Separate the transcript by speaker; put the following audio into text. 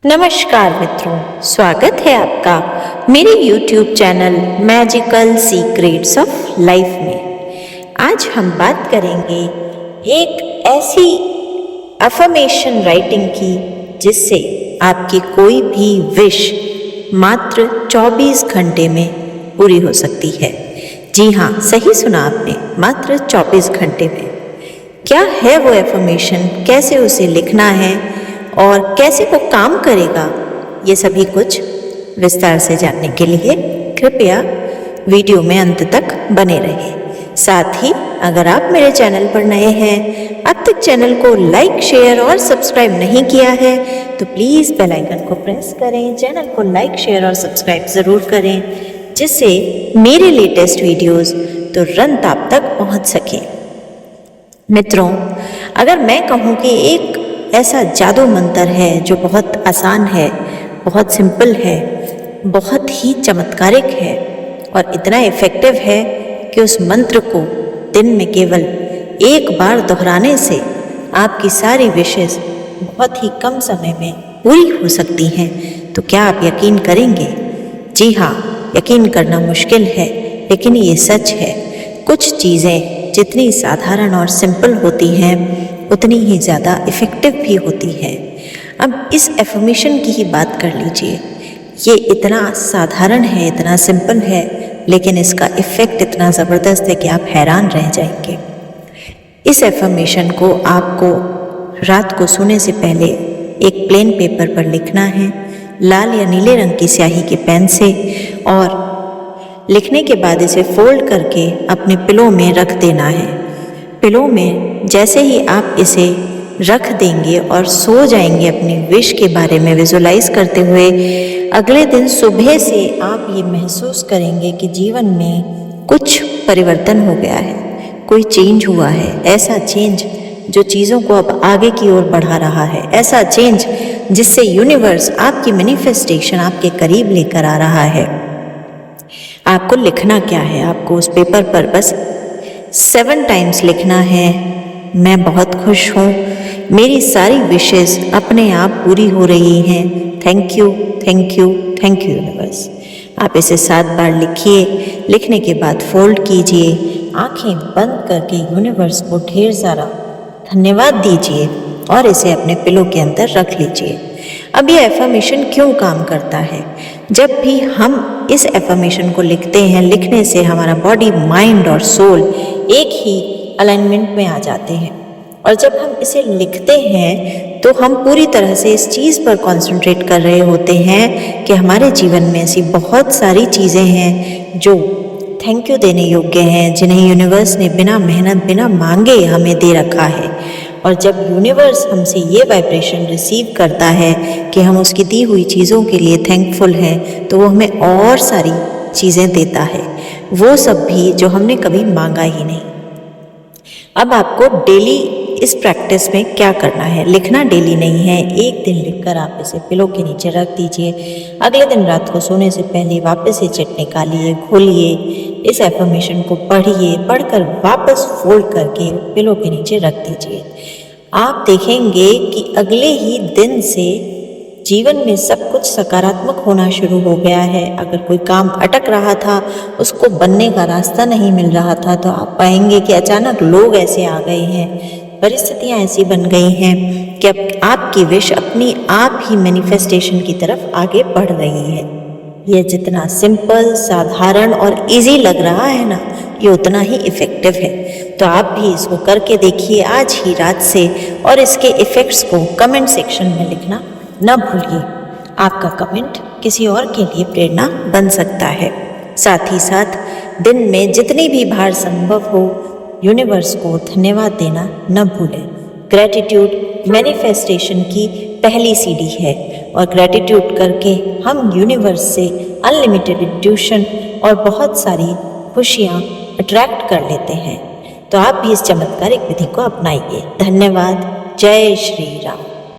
Speaker 1: नमस्कार मित्रों, स्वागत है आपका मेरे YouTube channel magical secrets of life में। आज हम बात करेंगे एक ऐसी अफर्मेशन राइटिंग की जिससे आपकी कोई भी विश मात्र 24 घंटे में पूरी हो सकती है। जी हाँ, सही सुना आपने, मात्र 24 घंटे में। क्या है वो अफर्मेशन, कैसे उसे लिखना है और कैसे वो काम करेगा, ये सभी कुछ विस्तार से जानने के लिए कृपया वीडियो में अंत तक बने रहें। साथ ही अगर आप मेरे चैनल पर नए हैं, अब तक चैनल को लाइक, शेयर और सब्सक्राइब नहीं किया है तो प्लीज़ बेल आइकन को प्रेस करें, चैनल को लाइक, शेयर और सब्सक्राइब ज़रूर करें, जिससे मेरे लेटेस्ट वीडियोज़ तुरंत आप तक पहुंच सकें। मित्रों, अगर मैं कहूँ कि एक ऐसा जादू मंत्र है जो बहुत आसान है, बहुत सिंपल है, बहुत ही चमत्कारिक है और इतना इफ़ेक्टिव है कि उस मंत्र को दिन में केवल एक बार दोहराने से आपकी सारी विशेस बहुत ही कम समय में पूरी हो सकती हैं, तो क्या आप यकीन करेंगे? जी हाँ, यकीन करना मुश्किल है, लेकिन ये सच है। कुछ चीज़ें जितनी साधारण और सिंपल होती हैं उतनी ही ज़्यादा इफ़ेक्टिव भी होती है। अब इस एफर्मेशन की ही बात कर लीजिए। ये इतना साधारण है, इतना सिंपल है, लेकिन इसका इफ़ेक्ट इतना ज़बरदस्त है कि आप हैरान रह जाएंगे। इस एफर्मेशन को आपको रात को सोने से पहले एक प्लेन पेपर पर लिखना है, लाल या नीले रंग की स्याही के पेन से, और लिखने के बाद इसे फोल्ड करके अपने पिलो में रख देना है। पिलो में जैसे ही आप इसे रख देंगे और सो जाएंगे अपनी विश के बारे में विजुलाइज करते हुए, अगले दिन सुबह से आप ये महसूस करेंगे कि जीवन में कुछ परिवर्तन हो गया है, कोई चेंज हुआ है। ऐसा चेंज जो चीज़ों को अब आगे की ओर बढ़ा रहा है, ऐसा चेंज जिससे यूनिवर्स आपकी मैनिफेस्टेशन आपके करीब लेकर आ रहा है। आपको लिखना क्या है? आपको उस पेपर पर बस 7 टाइम्स लिखना है, मैं बहुत खुश हूँ, मेरी सारी विशेस अपने आप पूरी हो रही हैं, thank you, thank you, thank you universe. आप इसे 7 बार लिखिए। लिखने के बाद फोल्ड कीजिए, आंखें बंद करके यूनिवर्स को ढेर सारा धन्यवाद दीजिए और इसे अपने पिलो के अंदर रख लीजिए। अब ये एफर्मेशन क्यों काम करता है? जब भी हम इस एफर्मेशन को लिखते हैं, लिखने से हमारा बॉडी, माइंड और सोल एक ही अलाइनमेंट में आ जाते हैं, और जब हम इसे लिखते हैं तो हम पूरी तरह से इस चीज़ पर कंसंट्रेट कर रहे होते हैं कि हमारे जीवन में ऐसी बहुत सारी चीज़ें हैं जो थैंक यू देने योग्य हैं, जिन्हें यूनिवर्स ने बिना मेहनत, बिना मांगे हमें दे रखा है। और जब यूनिवर्स हमसे ये वाइब्रेशन रिसीव करता है कि हम उसकी दी हुई चीज़ों के लिए थैंकफुल हैं, तो वो हमें और सारी चीज़ें देता है, वो सब भी जो हमने कभी मांगा ही नहीं। अब आपको डेली इस प्रैक्टिस में क्या करना है? लिखना डेली नहीं है, एक दिन लिखकर आप इसे पिलो के नीचे रख दीजिए। अगले दिन रात को सोने से पहले वापस ये चिट निकालिए, खोलिए, इस एफर्मेशन को पढ़िए, पढ़कर वापस फोल्ड करके पिलो के नीचे रख दीजिए। आप देखेंगे कि अगले ही दिन से जीवन में सब कुछ सकारात्मक होना शुरू हो गया है। अगर कोई काम अटक रहा था, उसको बनने का रास्ता नहीं मिल रहा था, तो आप पाएंगे कि अचानक लोग ऐसे आ गए हैं, परिस्थितियां ऐसी बन गई हैं कि अब आपकी विश अपनी आप ही मैनिफेस्टेशन की तरफ आगे बढ़ रही है। ये जितना सिंपल, साधारण और इजी लग रहा है ना, ये उतना ही इफ़ेक्टिव है। तो आप भी इसको करके देखिए आज ही रात से, और इसके इफ़ेक्ट्स को कमेंट सेक्शन में लिखना न भूलिए। आपका कमेंट किसी और के लिए प्रेरणा बन सकता है। साथ ही साथ दिन में जितनी भी बार संभव हो, यूनिवर्स को धन्यवाद देना न भूलें। ग्रैटिट्यूड मैनिफेस्टेशन की पहली सीढ़ी है, और ग्रैटिट्यूड करके हम यूनिवर्स से अनलिमिटेड इंट्यूशन और बहुत सारी खुशियाँ अट्रैक्ट कर लेते हैं। तो आप भी इस चमत्कारिक विधि को अपनाइए। धन्यवाद। जय श्री राम।